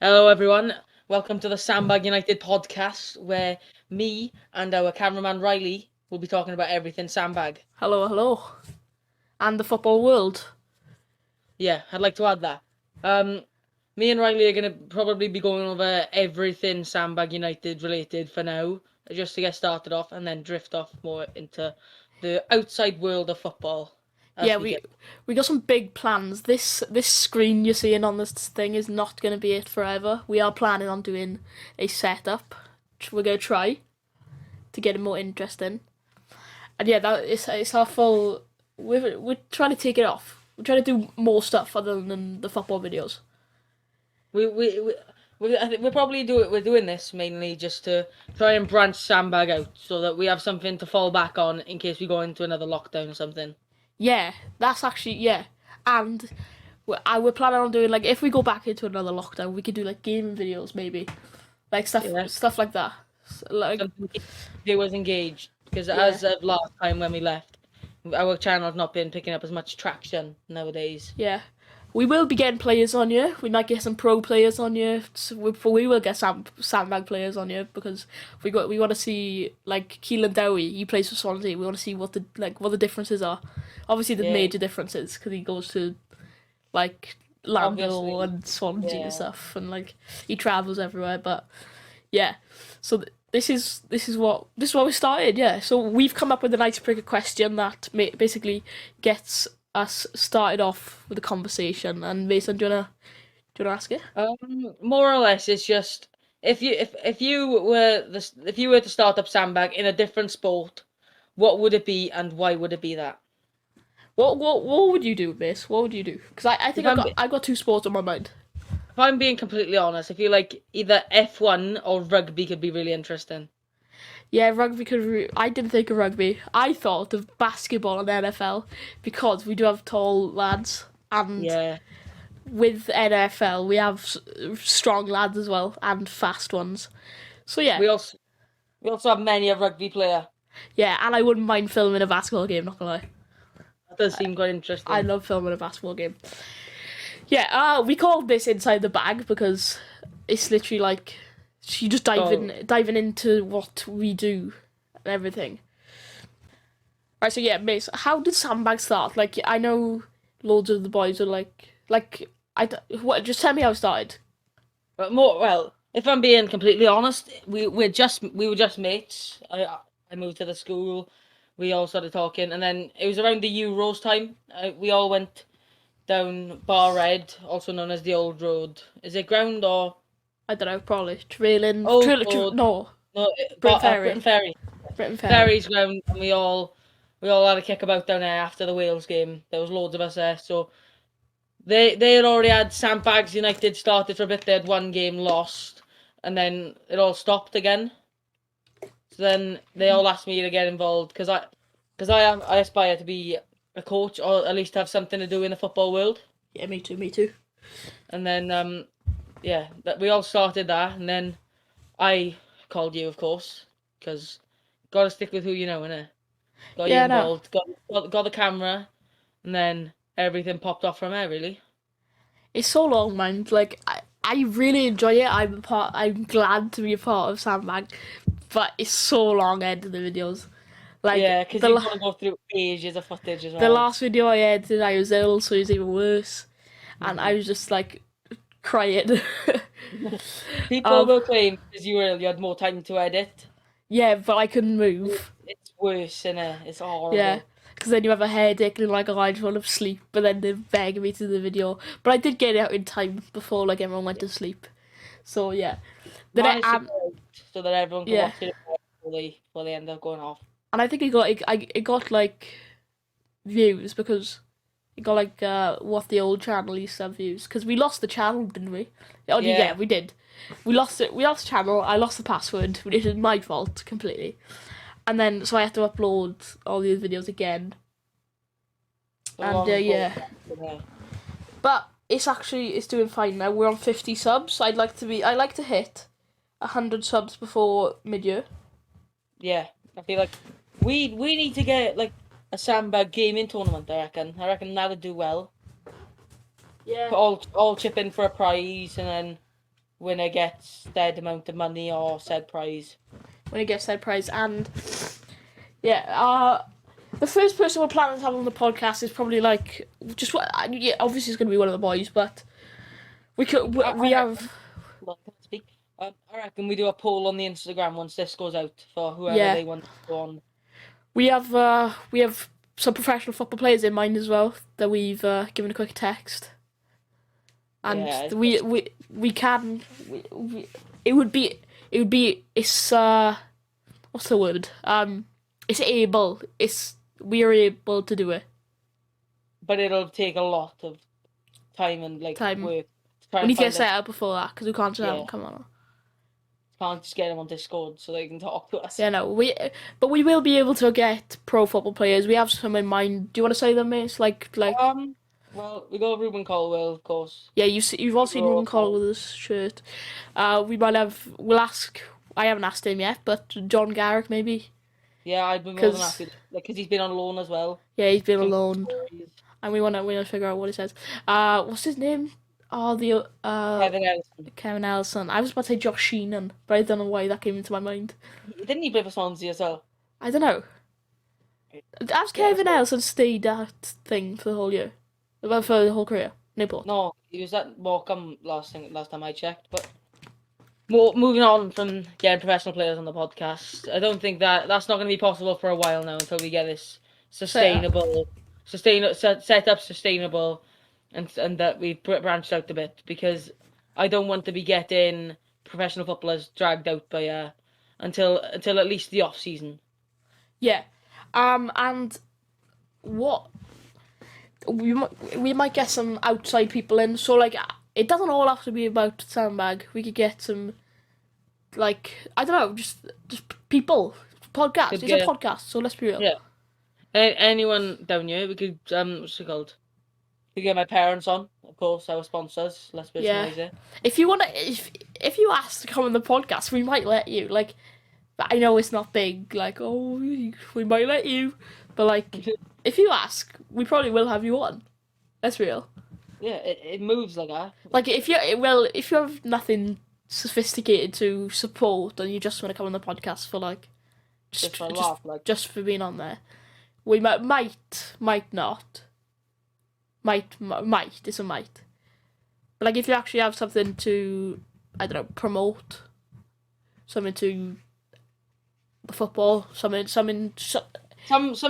Hello, everyone. Welcome to the Sandbag United podcast, where me and our cameraman Riley will be talking about everything sandbag. Hello, hello. And the football world. Yeah, I'd like to add that. Me and Riley are going to probably be going over everything Sandbag United related for now, just to get started off, and then drift off more into the outside world of football as Yeah, we we can. we got some big plans. This screen you're seeing on this thing is not going to be it forever. We are planning on doing a setup. We're going to try to get it more interesting. And yeah, it's our full. We're trying to take it off. We're trying to do more stuff other than the football videos. We we, we I think we're doing this mainly just to try and branch Sandbag out so that we have something to fall back on in case we go into another lockdown or something. Yeah, that's actually yeah. And we're planning on doing like if we go back into another lockdown, we could do like gaming videos maybe, like Yeah, stuff like that. Like something to keep viewers engaged because yeah, as of last time when we left, our channel's not been picking up as much traction nowadays. yeah. We will be getting players on you. We might get some pro players on you. So we will get some sandbag players on you because we want to see like Keelan Dowie. He plays for Swansea. We want to see what the differences are. Obviously, the Yeah, major differences because he goes to like Landville obviously. and Swansea and Yeah. stuff, and like he travels everywhere. But yeah, so this is what we started. Yeah, so we've come up with an icebreaker question that basically gets us started off with a conversation. And Mason, do you wanna ask it? More or less, it's just if you were to start up Sandbag in a different sport, what would it be and why would it be that? What would you do with this? What would you do? Because I If think I'm I've got two sports on my mind. If I'm being completely honest, I feel like either F1 or rugby could be really interesting. Yeah, rugby could. I didn't think of rugby. I thought of basketball and NFL because we do have tall lads, and Yeah. with NFL we have strong lads as well and fast ones. So yeah, We also we also have many a rugby player. yeah, and I wouldn't mind filming a basketball game. Not gonna lie, That does seem quite I interesting. love filming a basketball game. Yeah, we called this inside the bag because it's literally like you just Oh, diving into what we do and everything. Right, so yeah, Mace, how did Sandbag start? Like, I know loads of the boys are what? Just tell me how it started. but more well, if I'm being completely honest, we were just mates. I moved to the school. We all started talking, and then it was around the Euros time. We all went down Bar Red, also known as the Old Road. Is it ground or I don't know, probably Old Road? no, No, Britain Britain Ferry, Ferry. Britain Ferry. Ferry's ground, and we all had a kick about down there after the Wales game. There was loads of us there, so they had already had Sandbags United started for a bit. They had one game lost, and then it all stopped again. So then they all asked me to get involved I aspire to be a coach or at least have something to do in the football world. Yeah, me too, me too. And then yeah, that we all started that, and then I called you, of course, because gotta stick with who you know, innit? Got you Yeah, no, involved, got the camera, and then everything popped off from there, really. it's so long, man. Like, I really enjoy it. I'm glad to be a part of Sandbag, but it's so long editing the videos. Like Yeah, because you've got to go through ages of footage as the well. last video I edited, I was ill, so it was even worse, and I Mhm. was just like crying. People um, will claim because you were ill, you had more time to edit. yeah, but I couldn't move. It's worse, innit? It's Yeah, horrible. because then you have a headache and like, oh, I just want to sleep, but then they're begging me to the video. But I did get it out in time before like everyone went to sleep. So yeah, then Managed to go out so that everyone can yeah, watch it before they end up going off. and I think it got like views because it got like what the old channel used to have views because we lost the channel, didn't we? Oh yeah, Yeah, we did. We lost it. We lost the channel. I lost the password. It was my fault completely. And then so I had to upload all these videos again. the And long yeah, yeah. but it's doing fine now. We're on 50 subs. I like to hit 100 subs before mid year. Yeah, I feel like we need to get like a sandbag gaming tournament. I reckon that'd do well. Yeah. All chip in for a prize, and then winner gets said amount of money or said prize. When he gets their prize. And yeah, the first person we're planning to have on the podcast is probably like just what. Yeah, obviously it's going to be one of the boys, but we could we have. Hold on, can I speak? I reckon we do a poll on the Instagram once this goes out for whoever Yeah. they want to go on. We have some professional football players in mind as well that we've given a quick text, and Yeah, we can it would be it's what's the word it's able it's we are able to do it. but it'll take a lot of time and like Time. work to try We and need to get find set up before that because we can't just have Yeah. them come on. Can't just get them on Discord so they can talk to us. Yeah, no, but we will be able to get pro football players. We have some in mind. Do you want to say them, mates? Like Well, we got Ruben Colwell, of course. yeah, you've all seen Ruben Waffle. Colwell's shirt. We'll ask. I haven't asked him yet, but John Garrick maybe. Yeah, I'd be more than 'Cause- happy, like, because he's been on loan as well. Yeah, he's been Some alone, stories. and we wanna figure out what he says. What's his name? Oh, the Kevin Ellison. Kevin Ellison. I was about to say Josh Sheenan, but I don't know why that came into my mind. Didn't he play for Swansea as well? I don't know. Has Kevin Ellison stayed that thing for the whole year? Well, for the whole career? Newport. No, he was at Morecambe last time I checked. But moving on from getting professional players on the podcast, I don't think that's not going to be possible for a while now until we get this set up sustainable, and that we've branched out a bit, because I don't want to be getting professional footballers dragged out by until at least the off season. Yeah. And what we might get some outside people in. So like, it doesn't all have to be about Sandbag. We could get some, like, I don't know, just people. Podcast. Could It's a get- podcast, so let's be real. Yeah. Anyone down here, we could what's it called? We get my parents on, of course, our sponsors. Let's personalise it. If you wanna, if you ask to come on the podcast, we might let you. Like, but I know it's not big. Like, oh, we might let you, but like, if you ask, we probably will have you on. That's real. Yeah, it moves like that. Like, if you have nothing sophisticated to support and you just want to come on the podcast for like, Just for a laugh, like. just for being on there, we might not. Might, it's a might. But like, if you actually have something to, I don't know, promote, something to the football, something Some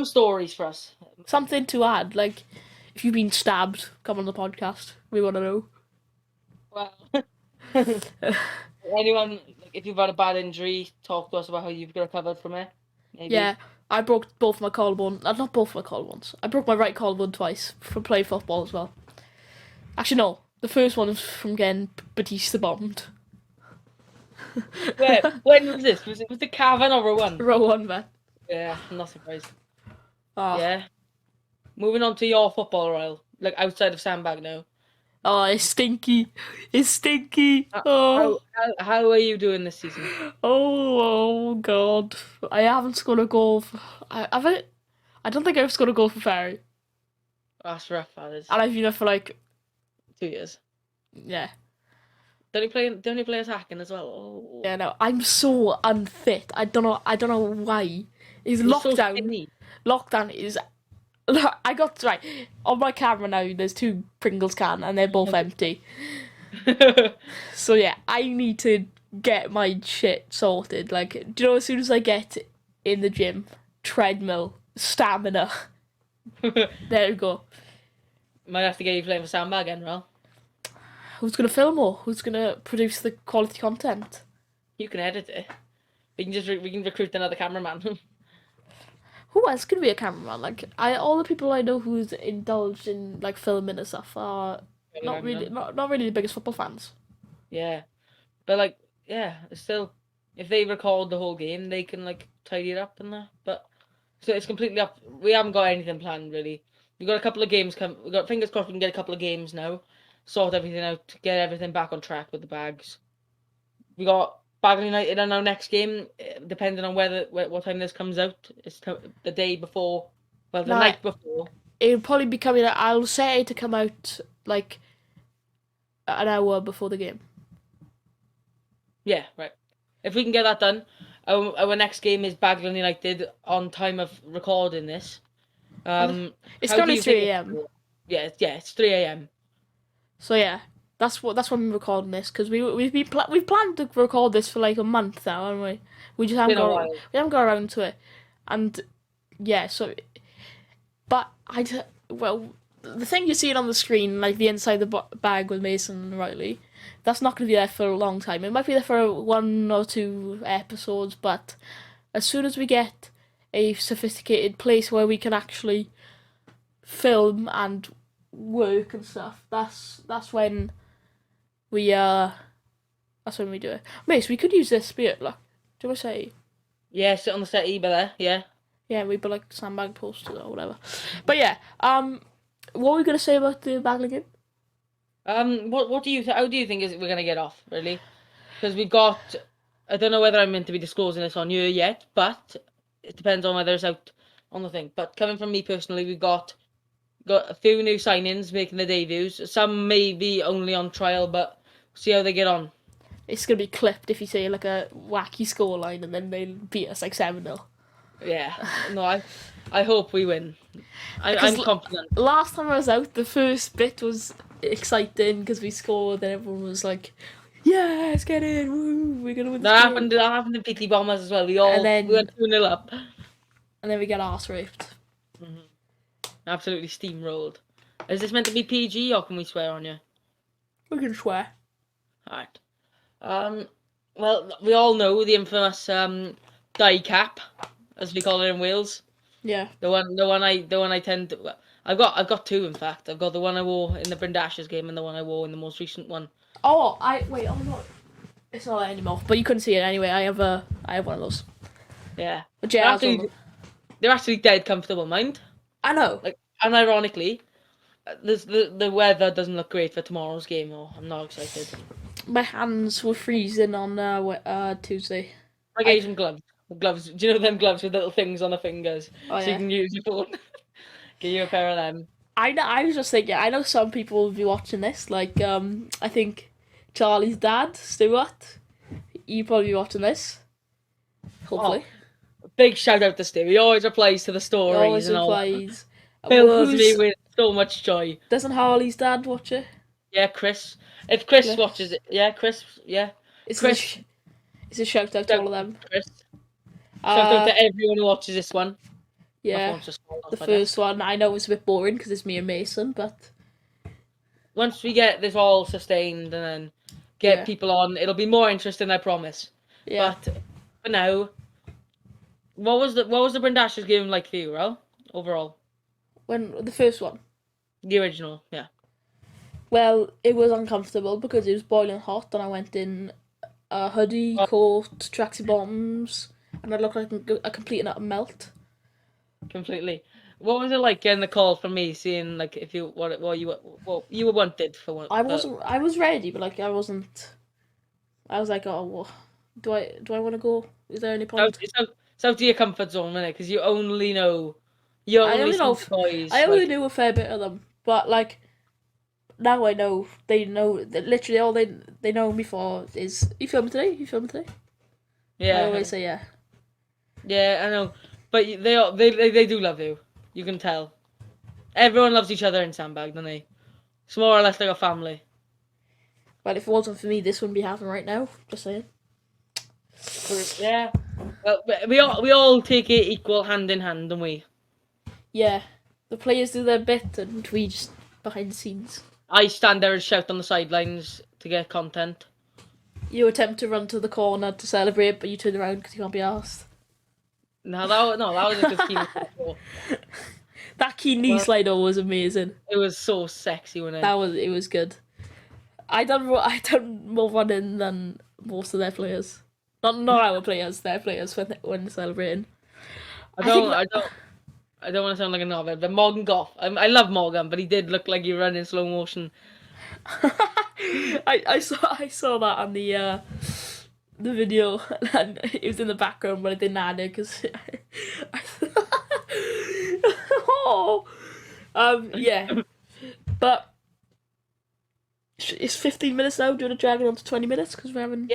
stories for us. something to add. Like, if you've been stabbed, come on the podcast. We want to know. Well, anyone, like, if you've had a bad injury, talk to us about how you've recovered from it. Maybe. Yeah, I broke both my collarbones. Not both my collarbones. I broke my right collarbone twice from playing football as well. Actually, no. The first one was from getting Batista bombed. When was this? Was it Cavan or Rowan? Rowan, man. Yeah, I'm not surprised. Oh. Yeah. Moving on to your football, Royal. Like, outside of Sandbag now. Oh, it's stinky. It's stinky. Oh. How are you doing this season? Oh God. I haven't scored a goal. I don't think I've scored a goal for Ferry. That's rough, that is. And I've been there for like 2 years. yeah. Don't he play attacking as well? Oh. Yeah, no. I'm so unfit. I don't know why. It's You're so lockdown. skinny. Lockdown is. I got right on my camera now. There's 2 Pringles can and they're both empty. So yeah, I need to get my shit sorted. Like, do you know, as soon as I get in the gym, treadmill, stamina, there we go. Might have to get you playing for Sandbag again, Royal. Who's gonna film more? Who's gonna produce the quality content? You can edit it. We can recruit another cameraman. Who else could be a cameraman? Like, all the people I know who's indulged in like filming and stuff are not really the biggest football fans. Yeah, but like, yeah, it's still, if they record the whole game, they can like tidy it up and that. But so it's completely up. We haven't got anything planned really. We got a couple of games we got, fingers crossed we can get a couple of games now, sort everything out, get everything back on track with the bags. We got Bagley United on our next game, depending on what time this comes out. It's the day before, well, the night before. It'll probably be coming out. I'll say to come out like an hour before the game. Yeah, right. If we can get that done, our next game is Baglan United on time of recording this. It's How do currently you think 3 a.m. yeah, it's 3 a.m. So yeah, that's when we're recording this because we've planned to record this for like a month now, haven't we? We just It's haven't been a got while. we haven't got around to it, and yeah. So, but well, the thing you're seeing on the screen, like the inside the bag with Mason and Riley, that's not going to be there for a long time. It might be there for 1 or 2 episodes, but as soon as we get a sophisticated place where we can actually film and work and stuff, that's when we that's when we do it. Mace, we could use this bit. Look, do you want to say? Yeah, sit on the settee by there. Yeah. Yeah, we put like sandbag posters or whatever. But yeah, what were we gonna say about the bag again? What do you how do you think is we're gonna get off really? Because we've got, I don't know whether I'm meant to be disclosing this on here yet, but it depends on whether it's out on the thing. But coming from me personally, we've got a few new signings making their debuts. Some may be only on trial, but see how they get on. It's gonna be clipped if you say like a wacky scoreline and then they beat us like 7-0. Yeah, no, I hope we win. Because I'm confident. last time I was out, the first bit was exciting because we scored and everyone was like, "Yeah, let's get in! Woo, we're gonna win this game!" That happened to PT Bombers as well. And We went then 2-0 up. we get arse raped. Absolutely steamrolled. Is this meant to be PG or can we swear on you? We can swear. Alright. Well, we all know the infamous die cap, as we call it in Wales. Yeah. The one I tend to. Well, I've got two in fact. I've got the one I wore in the Brindash's game and the one I wore in the most recent one. Oh, wait. Oh no, it's not there anymore. But you couldn't see it anyway. I have one of those. Yeah. But They're yeah, I was actually, they're actually dead comfortable, mind. I know. Like, unironically, the weather doesn't look great for tomorrow's game. Oh, I'm not excited. My hands were freezing on Tuesday. I gave some gloves. Gloves. Do you know them gloves with little things on the fingers, Oh so you yeah. can use your phone? Get you a pair of them. I know. I was just thinking. I know some people will be watching this. Like I think Charlie's dad, Stuart. You probably be watching this. Hopefully. Big shout out to Stu. He always replies to the He stories always and all that. replies. Fills me with so much joy. Doesn't Harley's dad watch it? Yeah, Chris. If Chris Cliff. watches it, yeah, Chris, yeah. It's Chris. It's a shout out to all of them. Chris. Shout out Uh, to everyone who watches this one. My yeah. phone's just fallen off The my first desk. one, I know it's a bit boring because it's me and Mason, but Once we get this all sustained and then get Yeah. people on, it'll be more interesting, I promise. yeah. But for now, what was the Brindash's game like for you, Ral? Overall, When the first one. the original, yeah. Well, it was uncomfortable because it was boiling hot, and I went in a hoodie, Oh. coat, tracksuit bottoms, and I looked like a complete and utter melt. Completely. What was it like getting the call from me, seeing like if you what you were wanted for one? I wasn't. I was ready, but like I wasn't. I was like, oh, well, do I want to go? Is there any point? It's out of your comfort zone, innit? Because you I only only see know. the boys. I only Like, knew a fair bit of them, but like now I know. They know that literally all they know me for is you filming today. You filming today. I yeah, always say yeah. yeah, I know. But they do love you. You can tell. Everyone loves each other in Sandbag, don't they? It's more or less like a family. But if it wasn't for me, this wouldn't be happening right now. Just saying. Yeah. Well, we all take it equal hand in hand, don't we? Yeah, the players do their bit, and we just behind the scenes. I stand there and shout on the sidelines to get content. You attempt to run to the corner to celebrate, but you turn around because you can't be asked. No, that was a good team. That key knee slide was amazing. It was so sexy when It was good. I done more running than most of their players. Not our players, their players when celebrating. I don't want to sound like a novice, but Morgan Goff. I love Morgan, but he did look like he ran in slow motion. I saw that on the video, and it was in the background, but I didn't add it because. Oh, yeah, but it's 15 minutes now. Do you want to drag it on to 20 minutes because we're having?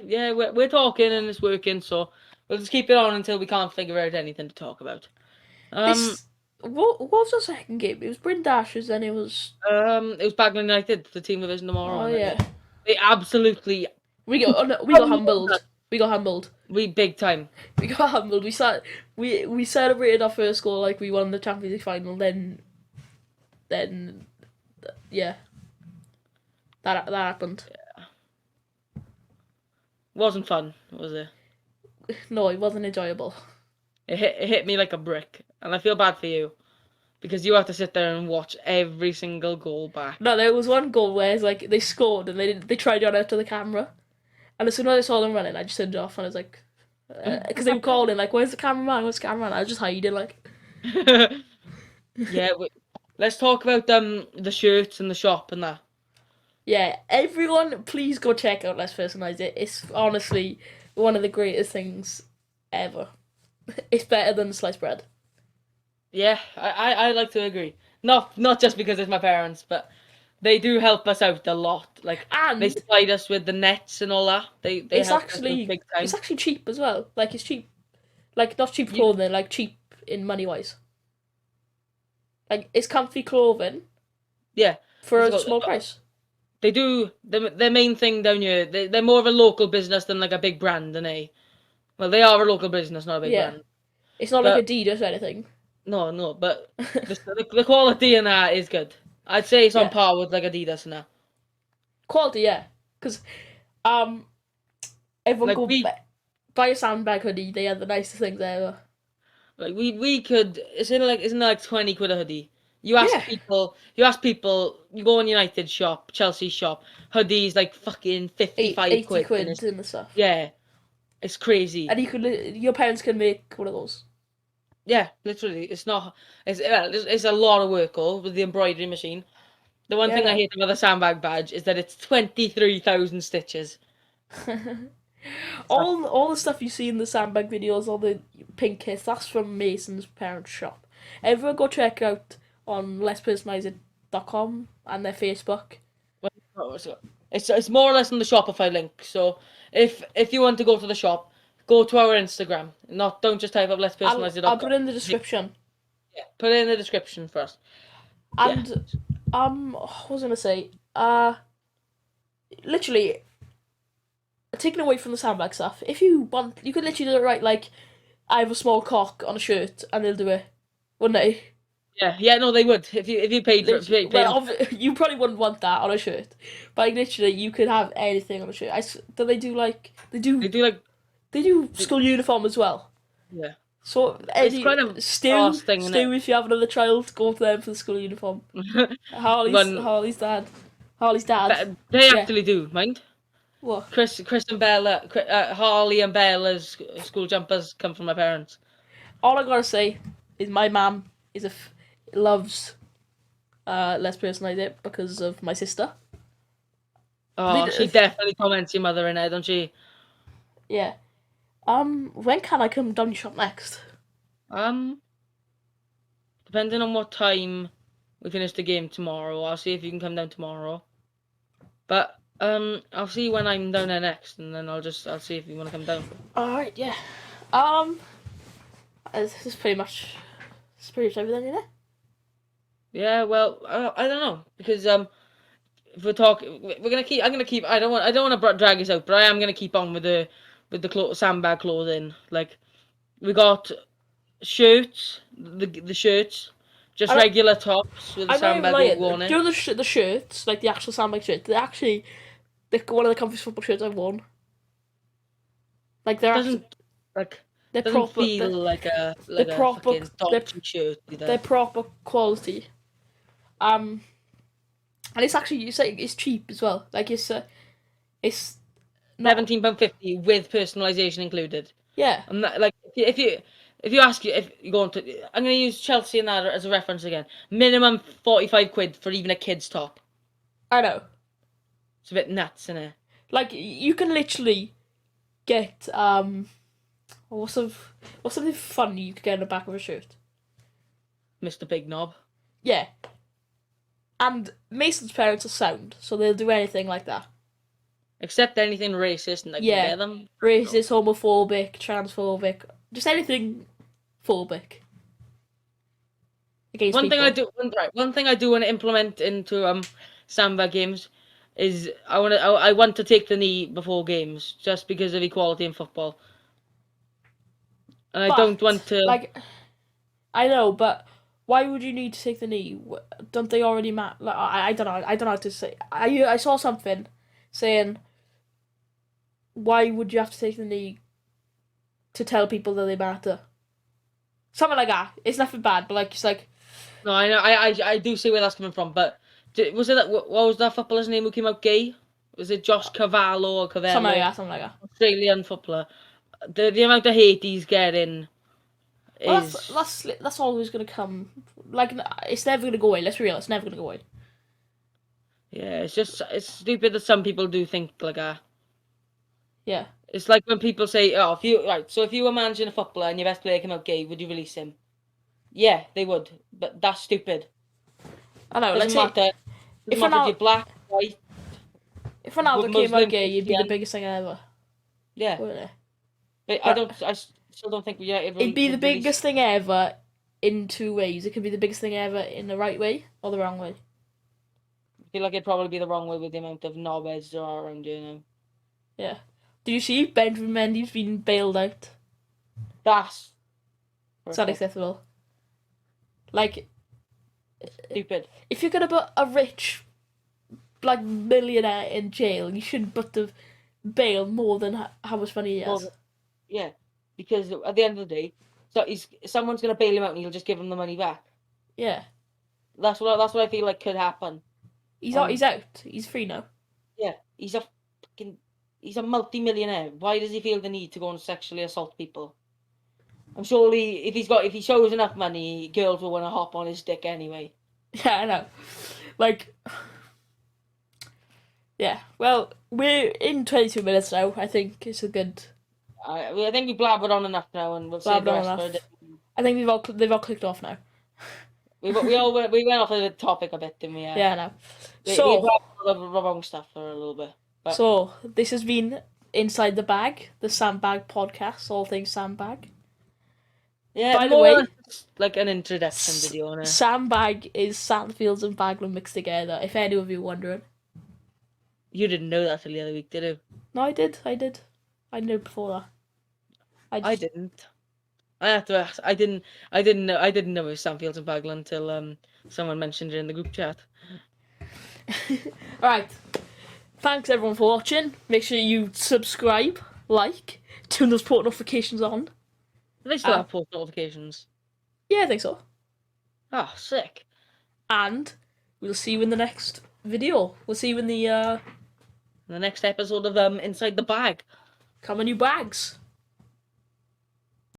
Yeah, we're talking and it's working, so we'll just keep it on until we can't figure out anything to talk about. Um, This what was the second game? It was Brindash's, and it was it was Bagnall United, the team division tomorrow, oh and yeah. they absolutely We got oh, no, we got humbled us. humbled. We got humbled. We big time. We got humbled. We celebrated our first goal like we won the Champions League final. Then yeah, that happened. Wasn't fun, was it? No, it wasn't enjoyable. It hit me like a brick, and I feel bad for you because you have to sit there and watch every single goal back. No, there was one goal where it's like they scored and they tried to run out to the camera, and as soon as I saw them running, I just turned it off and I was like, because they were calling like, "Where's the cameraman? Where's the cameraman?" I was just hiding like. Yeah, let's talk about the shirts in the shop and that. Yeah, everyone, please go check out Let's Personalize It. It's honestly one of the greatest things ever. It's better than sliced bread. Yeah, I like to agree. Not just because it's my parents, but they do help us out a lot. Like they And supplied us with the nets and all that. They it's helped us out actually big time. it's actually cheap as well. Like it's cheap, like not cheap You, clothing, like cheap in money wise. Like it's comfy clothing yeah, for it's a got, small price. they do their main thing down here. They're more of a local business than like a big brand, and well, they are a local business, not a big Yeah, brand. it's not like But Adidas or anything. no, but the quality in that is good. I'd say it's on Yeah, par with like Adidas and that. quality. Yeah, because um, everyone Like go buy a sandbag hoodie. They are the nicest things ever. we could isn't it like 20 quid a hoodie. Yeah, You ask people, you go on United shop, Chelsea shop, hoodies like fucking 55 80 quid and quid it's and the stuff. yeah, it's crazy. And your parents can make one of those. Yeah, literally, it's not it's a lot of work all with the embroidery machine. The one Yeah, thing I no. hate about the sandbag badge is that it's 23,000 stitches. So, All the stuff you see in the sandbag videos, all the pink kiss, that's from Mason's parents' shop. Everyone go check out on lesspersonalized.com and their Facebook. it's more or less on the Shopify link. So if you want to go to the shop, go to our Instagram. Not don't just type up let's personalize I'll it.com. put it in the description. Yeah, put it in the description first. Yeah. And what was I gonna say? Literally taking away from the sandbag stuff. If you want, you could literally do it right. Like I have a small cock on a shirt, and they'll do it, wouldn't they? Yeah, no, they would if you paid for Literally, paid them. you probably wouldn't want that on a shirt, but like, literally, you could have anything on a shirt. Do they do like They do like they do they, school uniform as well? yeah. So It's any kind of Stu, fast thing, isn't it? Stu, if you have another child, go to them for the school uniform. When Harley's dad. they Yeah. actually do, mind. What? Chris and Bella, Harley and Bella's school jumpers come from my parents. All I gotta say is my mum loves Let's Personalize It because of my sister. Oh, she definitely comments your mother in it, don't she? Yeah. When can I come down your shop next? Um, Depending on what time we finish the game tomorrow, I'll see if you can come down tomorrow. But I'll see when I'm down there next, and then I'll see if you want to come down. Alright, yeah. This is pretty much everything, isn't it? Yeah, well, I don't know because if we're talking, we're gonna keep. I'm gonna keep. I don't want to drag this out, but I am gonna keep on with the sandbag clothing. Like we got shirts, the shirts, just I don't, regular tops with the I'm not even sandbag lying. logo on it. Do you know the shirts, like the actual sandbag shirts? They're one of the comfiest football shirts I've worn. Like It doesn't like they're doesn't proper. feel like a Proper. fucking dodgy shirt either. They're proper quality. And it's actually you say it's cheap as well. Like it's not £17.50 with personalisation included. yeah. And that, like if you go on to, I'm gonna use Chelsea and that as a reference again. Minimum 45 quid for even a kid's top. I know. It's a bit nuts, isn't it? Like you can literally get what's something funny you could get in the back of a shirt. Mr. Big Knob. Yeah. And Mason's parents are sound, so they'll do anything like that. Except anything racist, and I can Yeah. get them. Racist, homophobic, transphobic, just anything phobic against One thing people. I do, one thing I do want to implement into samba games is I want to take the knee before games just because of equality in football, and I don't want But to. like, I know, but why would you need to take the knee? Don't they already Like, I don't know. I don't know how to say. I saw something saying why would you have to take the knee to tell people that they matter? Something like that. It's nothing bad, but like it's like No, I know, I do see where that's coming from, but was it that what was that footballer's name who came out gay? Was it Josh Cavallo or something like Cavello? that. Something like that. Australian footballer. The amount of hate he's getting Well, is that's always gonna come. Like it's never gonna go away. Let's be real. It's never gonna go away. yeah, it's stupid that some people do think like that. Yeah. It's like when people say, "Oh, if you were managing a footballer and your best player came out gay, would you release him?" Yeah, they would, but that's stupid. I know. Doesn't Let's say matter. Doesn't if matter if you're Ronaldo black, white, if Ronaldo came out Muslim, gay, he'd be the Christian. biggest thing ever, Yeah, wouldn't it? but But I still don't think United it'd be the would release. biggest thing ever in two ways. It could be the biggest thing ever in the right way or the wrong way. I feel like it'd probably be the wrong way with the amount of knobheads there are around you now. Yeah. Did you see Benjamin Mendy's been bailed out? That's It's unacceptable. Like, stupid. if you're gonna put a rich, like, millionaire in jail, you shouldn't put the bail more than how much money he has. Well, yeah, because at the end of the day, so someone's gonna bail him out and he'll just give him the money back. Yeah. That's what I feel like could happen. He's out. He's out. He's free now. Yeah, he's a multi-millionaire. Why does he feel the need to go and sexually assault people? I'm surely if he shows enough money, girls will want to hop on his dick anyway. Yeah, I know. Like, yeah. Well, we're in 22 minutes now. I think it's a good. I think we blabbered on enough now, and we'll save the Blabbered on rest for a enough. different. I think they've all clicked off now. We went off of the topic a bit, didn't we? Yeah, I know. We So, blabbered the wrong stuff for a little bit. But so this has been Inside the Bag, the Sandbag podcast, all things sandbag. yeah, By the way, like an introduction video on it. Sandbag is Sandfields and Bagland mixed together. If any of you were wondering. You didn't know that till the other week, did you? No, I did. I knew before that. I didn't. I have to ask. I didn't know. I didn't know it was Sandfields and Bagland until someone mentioned it in the group chat. Right. Thanks everyone for watching. Make sure you subscribe, like, turn those port notifications on. Do they still have post notifications? Yeah, I think so. Ah, sick. And we'll see you in the next video. We'll see you in the The next episode of Inside the Bag. Come on, you bags.